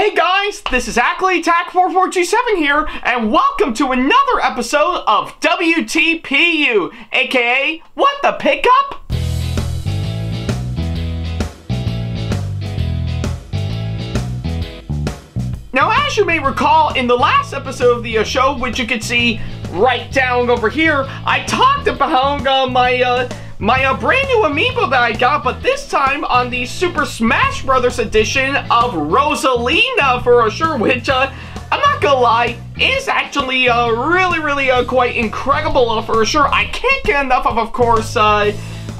Hey guys, this is Ackley, SamAttack4427 here, and welcome to another episode of WTPU, aka What the Pickup? Now, as you may recall, in the last episode of the show, which you can see right down over here, I talked about my brand new amiibo that I got, but this time on the Super Smash Bros. Edition of Rosalina for sure, which, I'm not gonna lie, is actually really quite incredible for sure. I can't get enough of course, on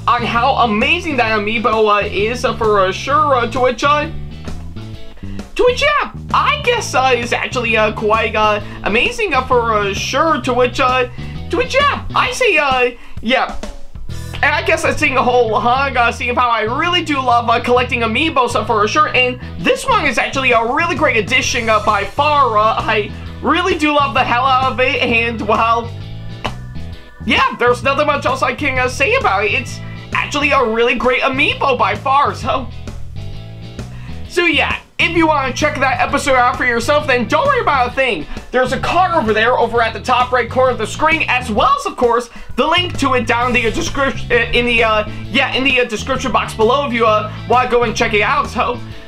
how amazing that amiibo is for sure, to which, yeah, I guess is actually quite amazing for sure, to which, yeah, I say, yeah. And I guess that's seeing a whole hug, seeing how I really do love collecting amiibos for sure, and this one is actually a really great addition by far. I really do love the hell out of it, and well, yeah, there's nothing much else I can say about it. It's actually a really great amiibo by far, so yeah. If you want to check that episode out for yourself, then don't worry about a thing. There's a card over there, over at the top right corner of the screen, as well as, of course, the link to it down in the description, in the description box below if you want to go and check it out.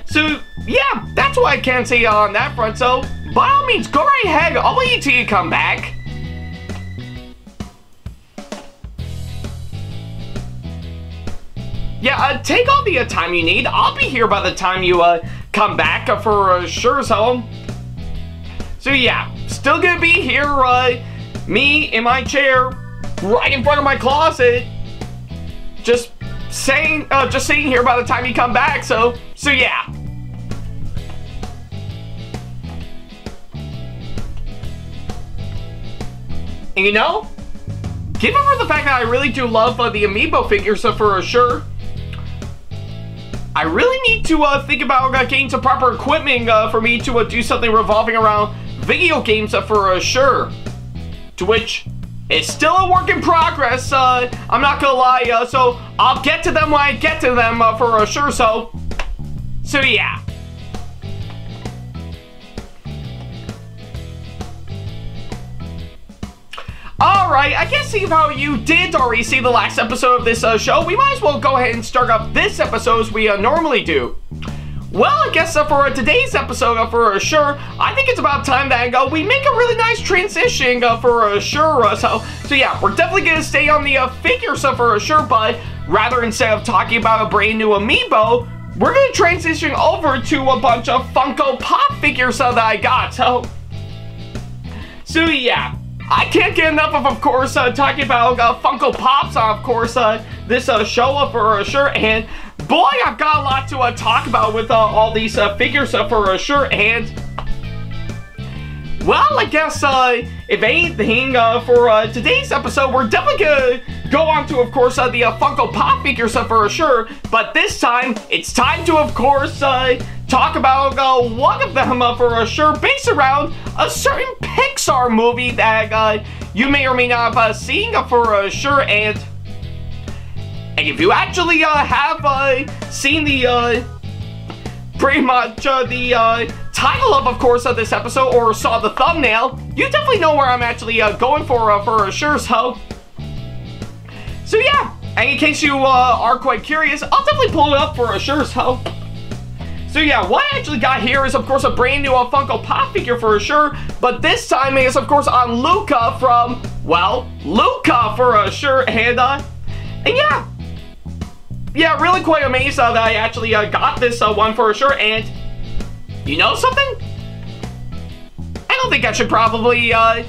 So yeah, that's what I can say on that front. So by all means, go right ahead. I'll wait until you come back. Yeah, take all the time you need. I'll be here by the time you come back for sure. So yeah, still gonna be here, me in my chair, right in front of my closet, just sitting here by the time you come back. So yeah. And you know, given for the fact that I really do love the amiibo figures for sure, I really need to think about getting some proper equipment for me to do something revolving around video games for sure. To which, it's still a work in progress, I'm not gonna lie, so I'll get to them when I get to them for sure, so yeah. Alright, I guess seeing how you did already see the last episode of this show, we might as well go ahead and start up this episode as we normally do. Well, I guess for today's episode for sure, I think it's about time that we make a really nice transition for sure. So yeah, we're definitely going to stay on the figures for sure, but rather instead of talking about a brand new amiibo, we're going to transition over to a bunch of Funko Pop figures that I got. So yeah. I can't get enough of course, talking about Funko Pops, of course, this show for sure, and boy, I've got a lot to talk about with all these figures for sure, and well, I guess, if anything, for today's episode, we're definitely gonna go on to, of course, the Funko Pop figures for sure, but this time, it's time to, of course, talk about one of them for sure, based around a certain Pixar movie that you may or may not have seen for sure, and if you actually have seen the pretty much the title of course of this episode, or saw the thumbnail, you definitely know where I'm actually going for sure. So yeah, and in case you are quite curious, I'll definitely pull it up for sure. So yeah, what I actually got here is, of course, a brand new Funko Pop figure for sure, but this time is, of course, on Luca from, well, Luca for sure, and yeah, really quite amazed that I actually got this one for sure, and you know something? I don't think I should probably have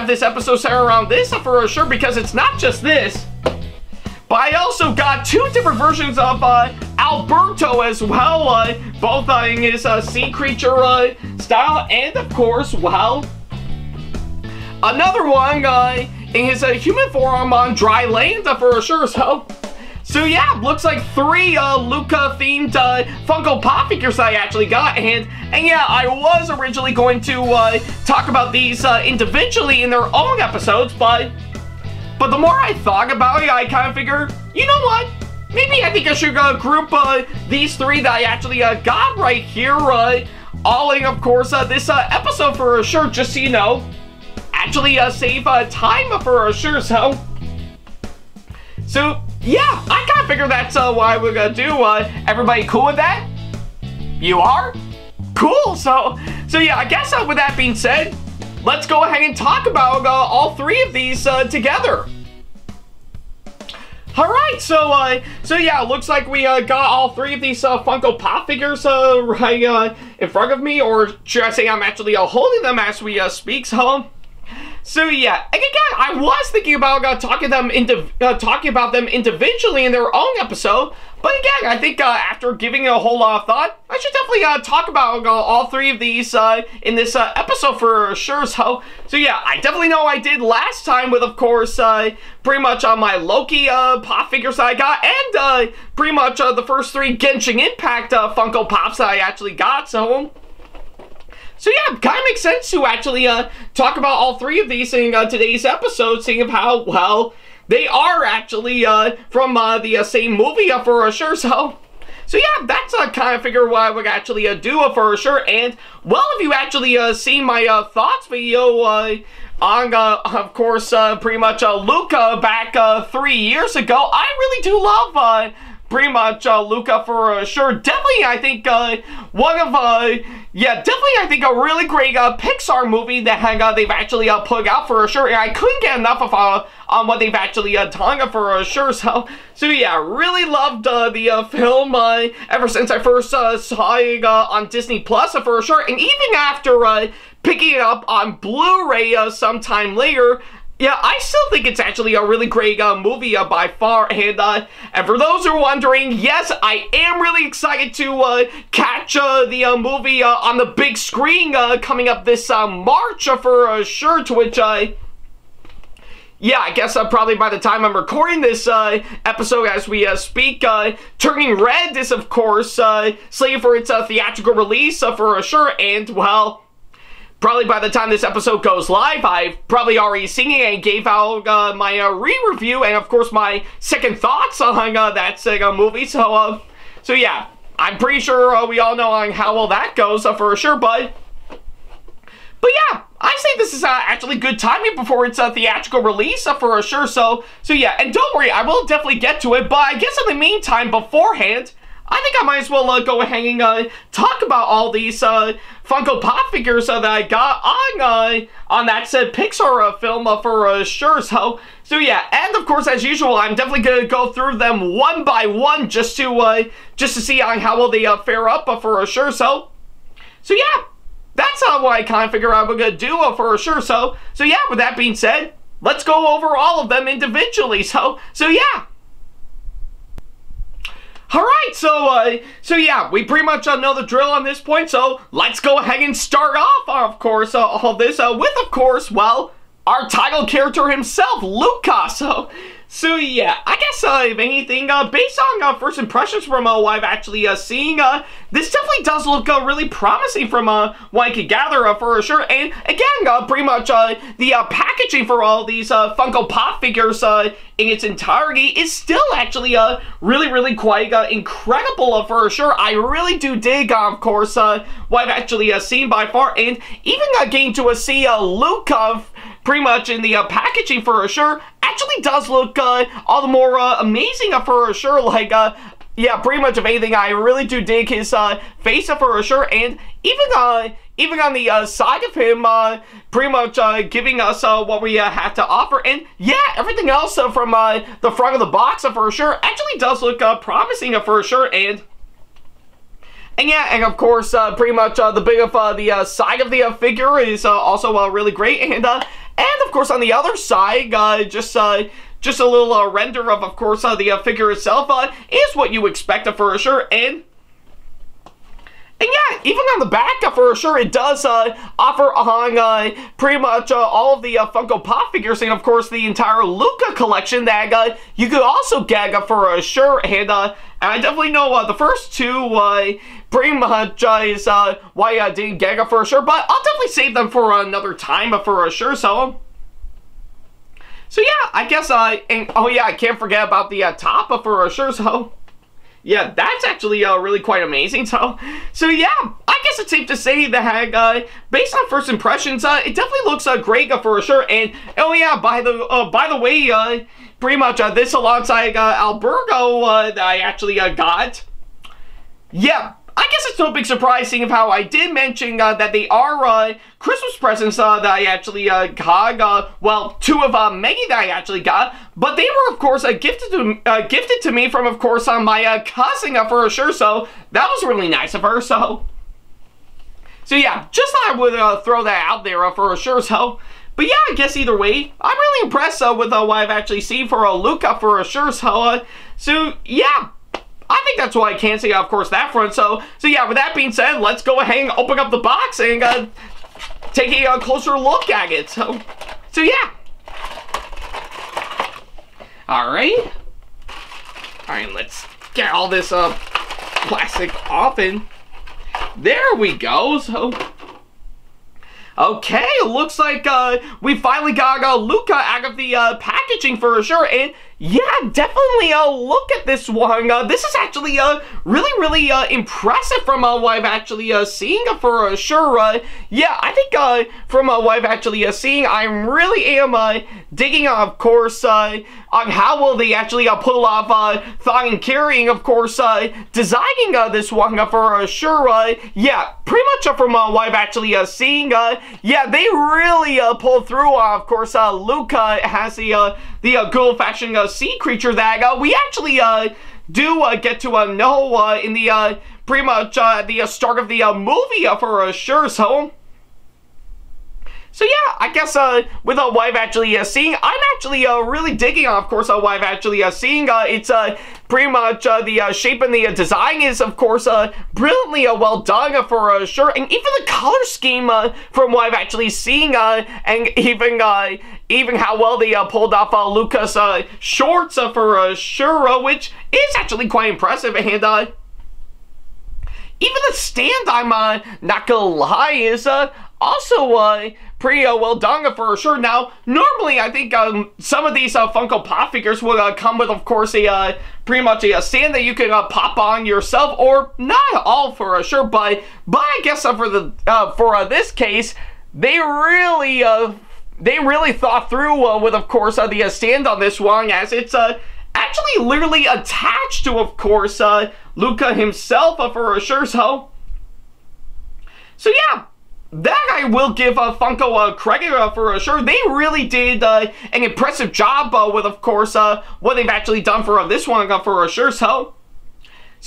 this episode centered around this for sure, because it's not just this, but I also got two different versions of Alberto as well, both in his sea creature style, and of course, well, another one in his human form on dry land for sure. So yeah, looks like three Luca themed Funko Pop figures that I actually got, and yeah, I was originally going to talk about these individually in their own episodes, but the more I thought about it, I kind of figured, you know what? maybe I think I should group these three that I actually got right here, all in, of course, this episode for sure, just so you know. Actually save time for sure, so yeah, I kind of figured that's what we're gonna do. Everybody cool with that? You are? Cool, so yeah, I guess with that being said, let's go ahead and talk about all three of these together. Alright, so yeah, it looks like we got all three of these Funko Pop figures right in front of me, or should I say I'm actually holding them as we speak, so yeah, and again, I was thinking about talking about them individually in their own episode, but again, I think after giving it a whole lot of thought, I should definitely talk about all three of these in this episode for sure. So yeah, I definitely know I did last time with, of course, pretty much on my Loki pop figures that I got, and pretty much the first three Genshin Impact Funko Pops that I actually got. So yeah, it kind of makes sense to actually talk about all three of these in today's episode, seeing of how, well, they are actually from the same movie for sure. So yeah, that's kind of figure what I would actually do for sure. And, well, if you actually seen my thoughts video on, of course, pretty much Luca back 3 years ago, I really do love pretty much Luca for sure. Definitely, I think one of yeah, definitely I think a really great Pixar movie that they've actually put out for sure. And I couldn't get enough of on what they've actually done for sure. So yeah, really loved the film ever since I first saw it on Disney Plus for sure. And even after picking it up on Blu-ray sometime later, yeah, I still think it's actually a really great movie by far, and for those who are wondering, yes, I am really excited to catch the movie on the big screen coming up this March for sure, to which yeah, I guess probably by the time I'm recording this episode as we speak, Turning Red is, of course, slated for its theatrical release for sure, and, well, probably by the time this episode goes live, I've probably already seen it and gave out my re-review and, of course, my second thoughts on that movie. So yeah, I'm pretty sure we all know on how well that goes for sure, but yeah, I say this is actually good timing before its theatrical release for sure. So yeah, and don't worry, I will definitely get to it, but I guess in the meantime, beforehand, I think I might as well go ahead and talk about all these Funko Pop figures that I got on that said Pixar film for sure. So yeah, and of course, as usual, I'm definitely gonna go through them one by one just to see on how well they fare up for sure. So yeah, that's what I kind of figure out we're gonna do for sure. So yeah, with that being said, let's go over all of them individually. So yeah. Alright, so yeah, we pretty much know the drill on this point, so let's go ahead and start off, of course, all this with, of course, well, our title character himself, Luca. So yeah, I guess, if anything, based on first impressions from what I've actually seen, this definitely does look really promising from what I could gather for sure. And again, pretty much the packaging for all these Funko Pop figures in its entirety is still actually really quite incredible for sure. I really do dig, of course, what I've actually seen by far, and even getting to see Luca pretty much in the packaging for sure actually does look all the more amazing for sure. Like, yeah, pretty much of anything, I really do dig his face for sure, and even on the side of him, pretty much giving us what we have to offer, and yeah, everything else from the front of the box for sure actually does look promising for sure, and yeah, and of course, pretty much the bit of the side of the figure is also really great, and of course on the other side, just a little render of course, the figure itself is what you expect for sure, and yeah, even on the back for sure, it does offer on pretty much all of the Funko Pop figures, and of course the entire Luca collection that you could also get for sure, and I definitely know the first two pretty much is why I didn't get for sure, but I'll definitely save them for another time for sure. So yeah, I guess, and oh yeah, I can't forget about the top for sure, so yeah, that's actually really quite amazing. So yeah, I guess it's safe to say that based on first impressions, it definitely looks great for sure. And oh yeah, by the way, pretty much this alongside Alberto that I actually got. Yeah, I guess it's no big surprise seeing of how I did mention that they are Christmas presents that I actually got. Well, two of many that I actually got, but they were of course gifted to me from of course my cousin for sure. So that was really nice of her. So yeah, just thought I would throw that out there for sure. So. But yeah, I guess either way, I'm really impressed with what I've actually seen for Luca for sure. So yeah, I think that's what I can say, of course, that front. So yeah, with that being said, let's go ahead and open up the box and take a closer look at it. So yeah. All right, let's get all this plastic off, and there we go. So. Okay, it looks like we finally got Luca out of the packaging for sure, and yeah, definitely look at this one. This is actually really impressive from what I've actually seen for sure. Yeah, I think from what I've actually seen, I really am digging, of course, on how will they actually pull off thong and carrying, of course, designing this one for sure. Yeah, pretty much from what I've actually seen, yeah, they really pulled through. Of course, Luca has the good old-fashioned sea creature that we actually do get to know in the pretty much the start of the movie for sure. So yeah, I guess with what I've actually seen, I'm actually really digging, of course, what I've actually seen. It's pretty much the shape and the design is, of course, brilliantly well done for sure. And even the color scheme from what I've actually seen, and even how well they pulled off Luca's shorts for sure, which is actually quite impressive. And even the stand, I'm not gonna lie, is also pretty well done for sure. Now, normally I think some of these Funko Pop figures will come with, of course, a pretty much a stand that you can pop on yourself, or not all for sure. But I guess for this case, they really thought through with, of course, the stand on this one, as it's actually literally attached to, of course, Luca himself for sure. So yeah. That I will give Funko credit for sure. They really did an impressive job with, of course, what they've actually done for this one for sure. So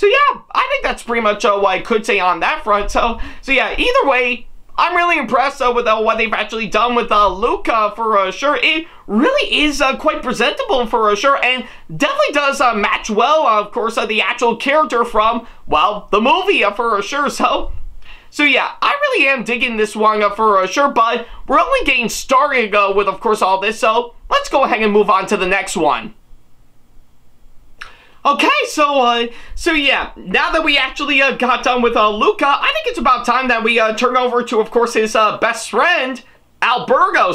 yeah, I think that's pretty much what I could say on that front. So yeah, either way, I'm really impressed with what they've actually done with Luca for sure. It really is quite presentable for sure, and definitely does match well, of course, the actual character from, well, the movie for sure. So yeah, I really am digging this one for sure, but we're only getting started with, of course, all this, so let's go ahead and move on to the next one. Okay, so yeah, now that we actually got done with Luca, I think it's about time that we turn over to, of course, his best friend, Alberto.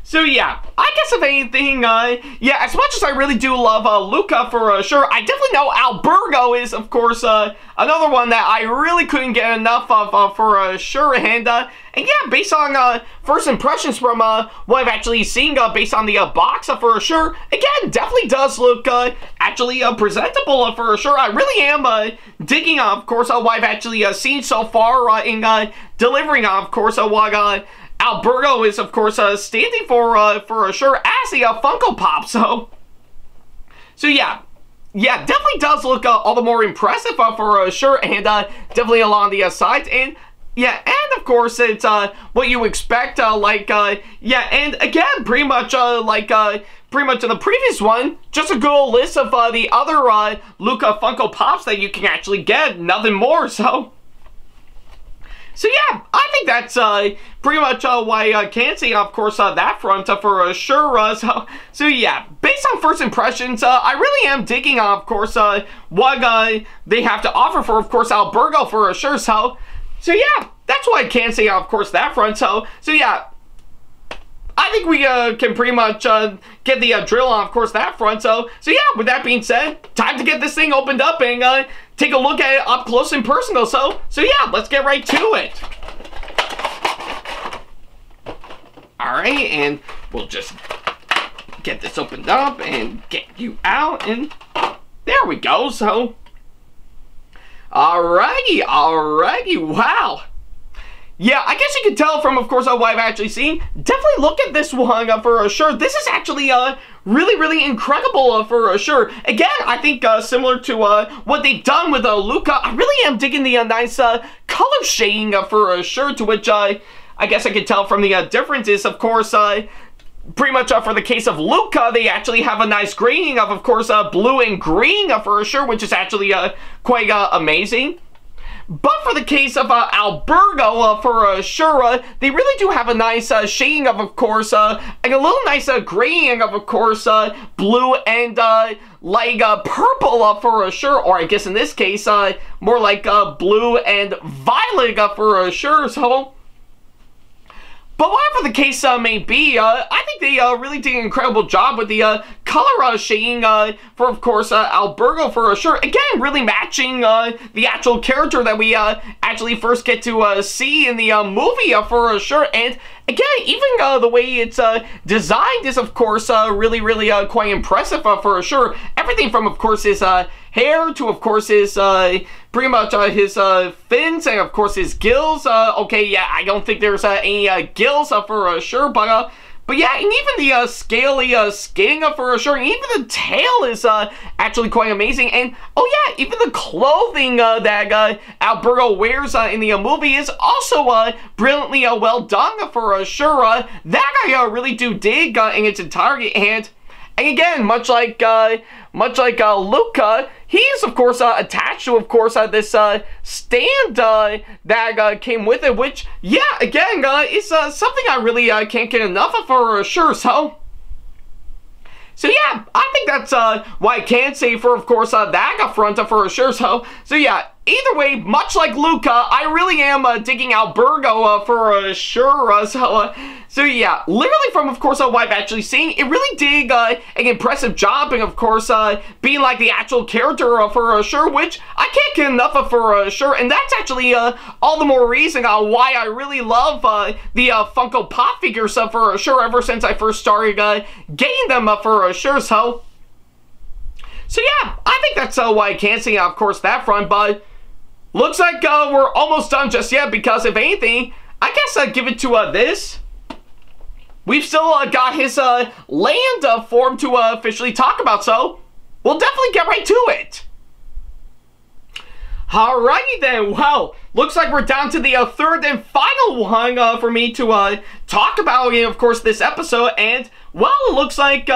So yeah, I guess if anything, yeah, as much as I really do love Luca for sure, I definitely know Alberto is, of course, another one that I really couldn't get enough of for sure. And yeah, based on first impressions from what I've actually seen, based on the box for sure, again, definitely does look actually presentable for sure. I really am digging, of course, what I've actually seen so far in delivering, of course, what Alberto is, of course, standing for sure as the Funko Pop. So yeah, definitely does look all the more impressive for sure, and definitely along the sides, and yeah, and of course it's what you expect, yeah, and again, pretty much pretty much in the previous one, just a good old list of the other Luca Funko Pops that you can actually get, nothing more. So yeah, I think that's pretty much what I can say, of course, that front for sure. So yeah, based on first impressions, I really am digging, of course, what they have to offer for, of course, Alberto for sure. So yeah, that's what I can say, of course, that front. So yeah, I I think we can pretty much get the drill on, of course, that front. So yeah, with that being said, time to get this thing opened up and take a look at it up close and personal. So yeah, let's get right to it. Alright, and we'll just get this opened up and get you out, and there we go. So alrighty, wow. Yeah, I guess you can tell from, of course, what I've actually seen. Definitely look at this one for sure. This is actually really incredible for sure. Again, I think similar to what they've done with Luca, I really am digging the nice color shading for sure, to which I guess I can tell from the differences, of course, pretty much for the case of Luca, they actually have a nice grading of course, blue and green for sure, which is actually quite amazing. But for the case of Alberto, for sure, they really do have a nice shading of course, and a little nice grading of course, blue and like purple for sure, or I guess in this case, more like blue and violet for sure. So, but whatever the case may be, I think they really did an incredible job with the color shading for, of course, Alberto for sure. Again, really matching the actual character that we actually first get to see in the movie for sure. And again, even the way it's designed is, of course, really quite impressive for sure. Everything from, of course, his hair to, of course, his pretty much his fins and, of course, his gills. Okay, yeah, I don't think there's any gills for sure, but yeah, and even the scaly skin for sure, and even the tail is actually quite amazing. And oh yeah, even the clothing that Alberto wears in the movie is also brilliantly well done for sure. That I really do dig in its entirety. And again, much like Luca, he is, of course, attached to, of course, this stand that came with it, which, yeah, again, is something I really can't get enough of for sure. So yeah, I think that's what I can say for, of course, that front for sure. So yeah, either way, much like Luca, I really am digging Alberto for sure. So yeah, literally from, of course, what I've actually seen, it really did an impressive job, and of course, being like the actual character for sure, which I can't get enough of for sure. And that's actually all the more reason why I really love the Funko Pop figures for sure, ever since I first started getting them for sure. So yeah, I think that's why I can't see, of course, that front. But looks like we're almost done just yet, because if anything, I guess I'd give it to this. We've still got his land form to officially talk about, so we'll definitely get right to it. Alrighty then, well, looks like we're down to the third and final one for me to talk about in, of course, this episode. And, well, it looks like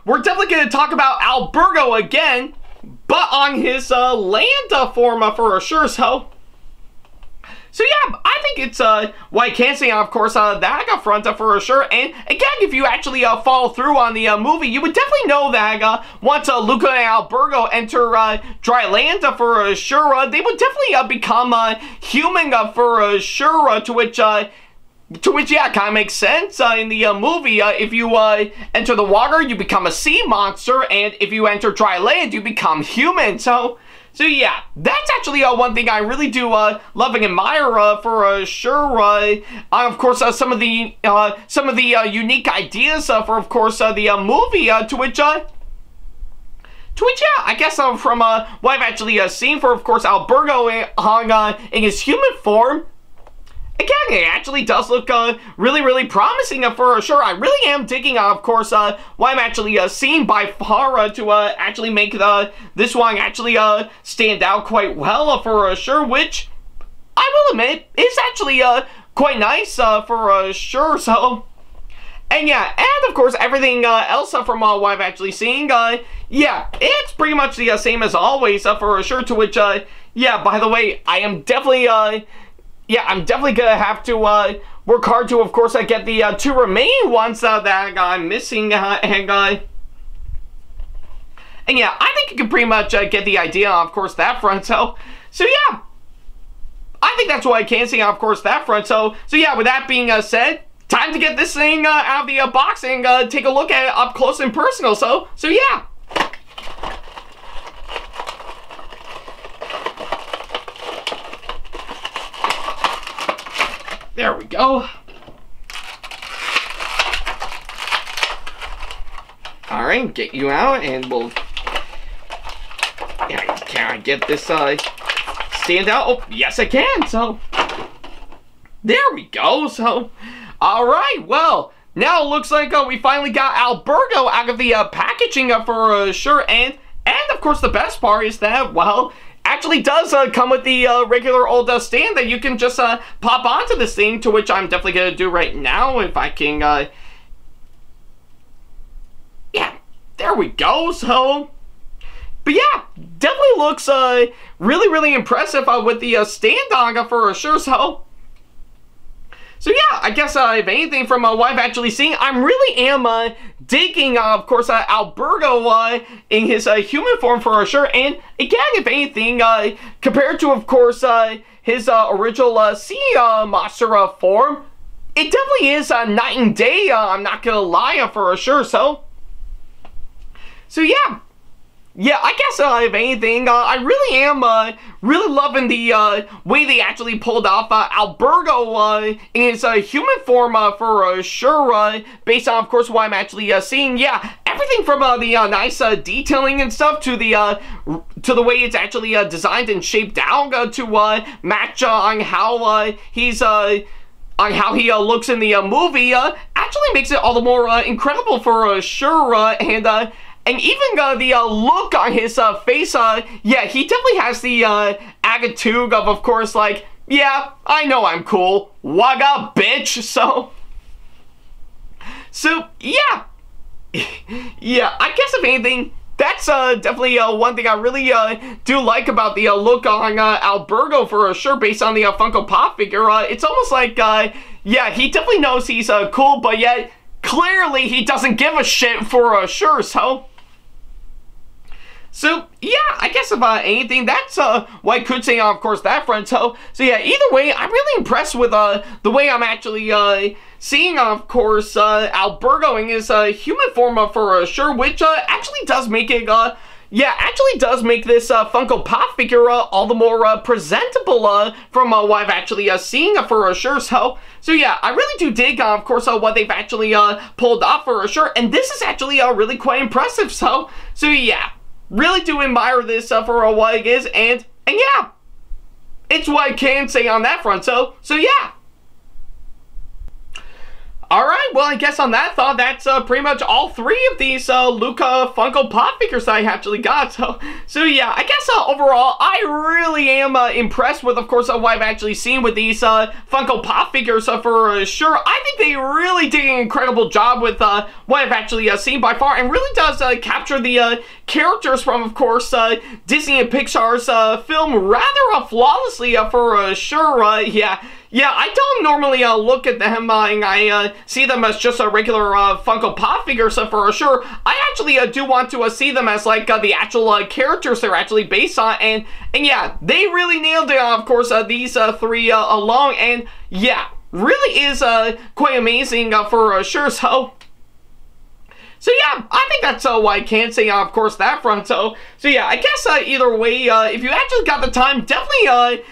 we're definitely going to talk about Alberto again, but on his land form for sure. So yeah, I think it's what I can say, of course, that front for sure. And again, if you actually follow through on the movie, you would definitely know that once Luca and Alberto enter dry land for sure, they would definitely become human for sure. To which, yeah, kind of makes sense in the movie. If you enter the water, you become a sea monster, and if you enter dry land, you become human. So yeah, that's actually one thing I really do love and admire for sure. Of course, some of the unique ideas for, of course, the movie. To which, yeah, I guess from what I've actually seen for, of course, Alberto in his human form. Again, it actually does look really promising for sure. I really am digging, of course, what I'm actually seeing by far to actually make this one actually stand out quite well for sure, which I will admit is actually quite nice for sure. So, and yeah, and of course everything else from what I've actually seen, yeah, it's pretty much the same as always for sure. To which, yeah, by the way, I am definitely yeah, I'm definitely gonna have to work hard to, of course, get the two remaining ones that I'm missing, and yeah, I think you can pretty much get the idea, of course, that front. So yeah, I think that's what I can see, of course, that front. So yeah, with that being said, time to get this thing out of the box and take a look at it up close and personal. So yeah. There we go. Alright, get you out and we'll... Yeah, can I get this stand out? Oh, yes I can. So, there we go. So, alright, well, now it looks like we finally got Alberto out of the packaging for sure. And of course the best part is that, well, actually does come with the regular old stand that you can just pop onto this thing, to which I'm definitely going to do right now if I can... yeah, there we go. So, but yeah, definitely looks really, really impressive with the stand on for sure. So yeah, I guess if anything from what I've actually seen, I really am digging, of course, Alberto in his human form for sure. And again, if anything, compared to, of course, his original sea monster form, it definitely is night and day. I'm not gonna lie for sure. So yeah. Yeah, I guess if anything, I really am really loving the way they actually pulled off Alberto in his human form for sure, based on, of course, what I'm actually seeing. Yeah, everything from the nice detailing and stuff to the way it's actually designed and shaped out to match on how he's on how he looks in the movie actually makes it all the more incredible for sure. And even the look on his face, yeah, he definitely has the attitude of course, like, yeah, I know I'm cool. Wag up, bitch. So yeah. Yeah, I guess if anything, that's definitely one thing I really do like about the look on Alberto for sure, based on the Funko Pop figure. It's almost like, yeah, he definitely knows he's cool, but yet clearly he doesn't give a shit for sure. So yeah, I guess if anything, that's what I could say on, of course, that front. So yeah, either way, I'm really impressed with the way I'm actually seeing, of course, Alberto in his human form for sure, which actually does make it actually does make this Funko Pop figure all the more presentable from what I've actually seen for sure. So yeah, I really do dig, of course, what they've actually pulled off for sure, and this is actually really quite impressive. So yeah. Really do admire this for what it is, and yeah, it's what I can say on that front. So yeah. Alright, well, I guess on that thought, that's pretty much all three of these Luca Funko Pop figures that I actually got. So yeah, I guess overall, I really am impressed with, of course, what I've actually seen with these Funko Pop figures for sure. I think they really did an incredible job with what I've actually seen by far, and really does capture the characters from, of course, Disney and Pixar's film rather flawlessly for sure. Yeah, I don't normally look at them and I see them as just a regular Funko Pop figure, so for sure, I actually do want to see them as like the actual characters they're actually based on, and yeah, they really nailed it, of course, these three along, and yeah, really is quite amazing for sure. So yeah, I think that's what I can say, of course, that front. So yeah, I guess either way, if you actually got the time, definitely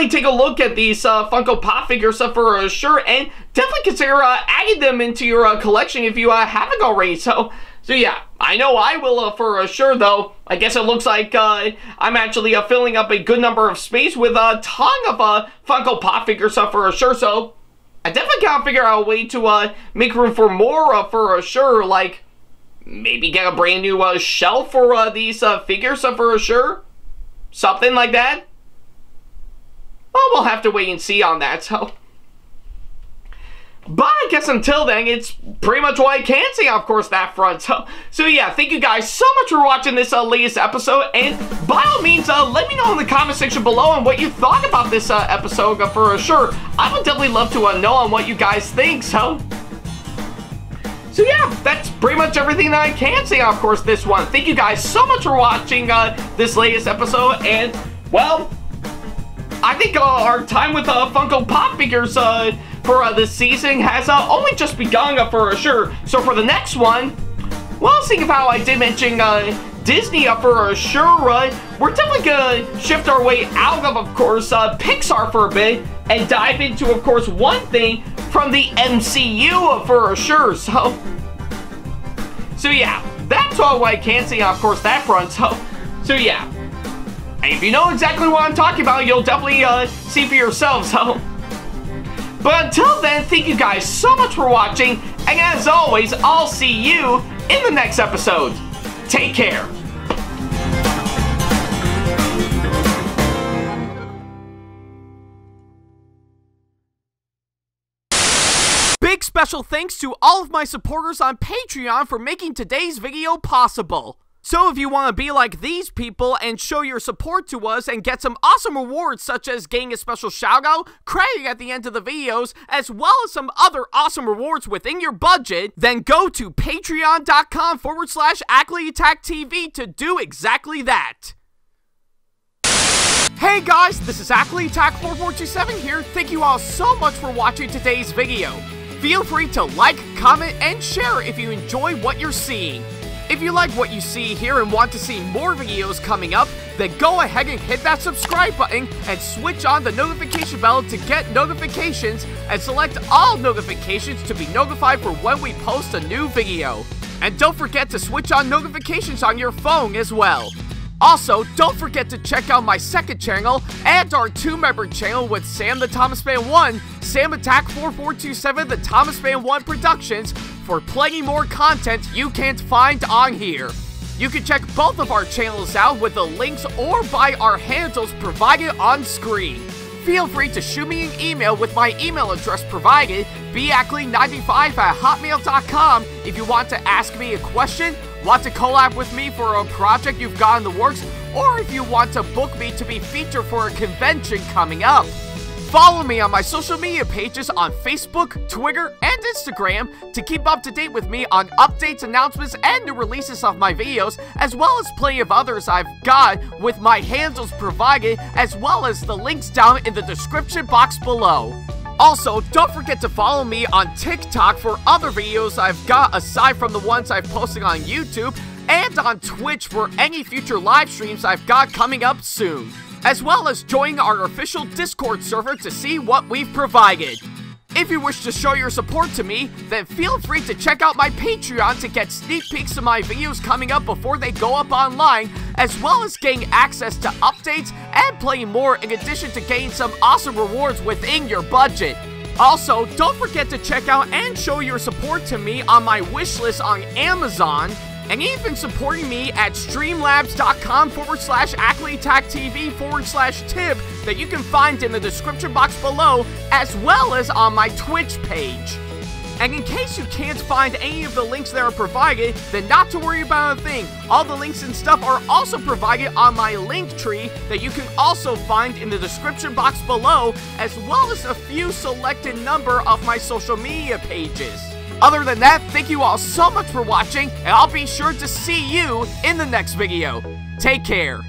take a look at these Funko Pop figures for sure, and definitely consider adding them into your collection if you haven't already. So yeah, I know I will for sure, though. I guess it looks like I'm actually filling up a good number of space with a ton of Funko Pop figures for sure. So I definitely gotta figure out a way to make room for more for sure, like maybe get a brand new shelf for these figures for sure, something like that. Well, we'll have to wait and see on that, so. But I guess until then, it's pretty much what I can say, of course, that front. So yeah, thank you guys so much for watching this latest episode, and by all means, let me know in the comment section below on what you thought about this episode for sure. I would definitely love to know on what you guys think, so yeah, that's pretty much everything that I can say, of course, this one. Thank you guys so much for watching this latest episode, and, well, I think our time with Funko Pop figures for this season has only just begun for sure. So for the next one, well, seeing how I did mention Disney for sure, we're definitely gonna shift our way out of course, Pixar for a bit and dive into, of course, one thing from the MCU for sure. So yeah, that's all I can say, of course, that front. So yeah. And if you know exactly what I'm talking about, you'll definitely see for yourselves. But until then, thank you guys so much for watching, and as always, I'll see you in the next episode. Take care. Big special thanks to all of my supporters on Patreon for making today's video possible. So if you want to be like these people and show your support to us and get some awesome rewards such as getting a special shoutout, credit at the end of the videos, as well as some other awesome rewards within your budget, then go to patreon.com/AckleyAttack TV to do exactly that. Hey guys, this is AckleyAttack4427 here. Thank you all so much for watching today's video. Feel free to like, comment, and share if you enjoy what you're seeing. If you like what you see here and want to see more videos coming up, then go ahead and hit that subscribe button and switch on the notification bell to get notifications and select all notifications to be notified for when we post a new video. And don't forget to switch on notifications on your phone as well. Also, don't forget to check out my second channel and our 2-member channel with Sam the Thomas Fan 1, SamAttack4427TheThomasFan1 Productions for plenty more content you can't find on here. You can check both of our channels out with the links or by our handles provided on screen. Feel free to shoot me an email with my email address provided, backley95@hotmail.com, if you want to ask me a question, want to collab with me for a project you've got in the works, or if you want to book me to be featured for a convention coming up. Follow me on my social media pages on Facebook, Twitter, and Instagram to keep up to date with me on updates, announcements, and new releases of my videos, as well as plenty of others I've got with my handles provided, as well as the links down in the description box below. Also, don't forget to follow me on TikTok for other videos I've got aside from the ones I've posted on YouTube, and on Twitch for any future live streams I've got coming up soon, as well as join our official Discord server to see what we've provided. If you wish to show your support to me, then feel free to check out my Patreon to get sneak peeks of my videos coming up before they go up online, as well as getting access to updates and plenty more in addition to getting some awesome rewards within your budget. Also, don't forget to check out and show your support to me on my wishlist on Amazon, and even supporting me at streamlabs.com/AckleyAttackTV/tip that you can find in the description box below, as well as on my Twitch page. And in case you can't find any of the links that are provided, then not to worry about a thing. All the links and stuff are also provided on my link tree that you can also find in the description box below, as well as a few selected number of my social media pages. Other than that, thank you all so much for watching, and I'll be sure to see you in the next video. Take care.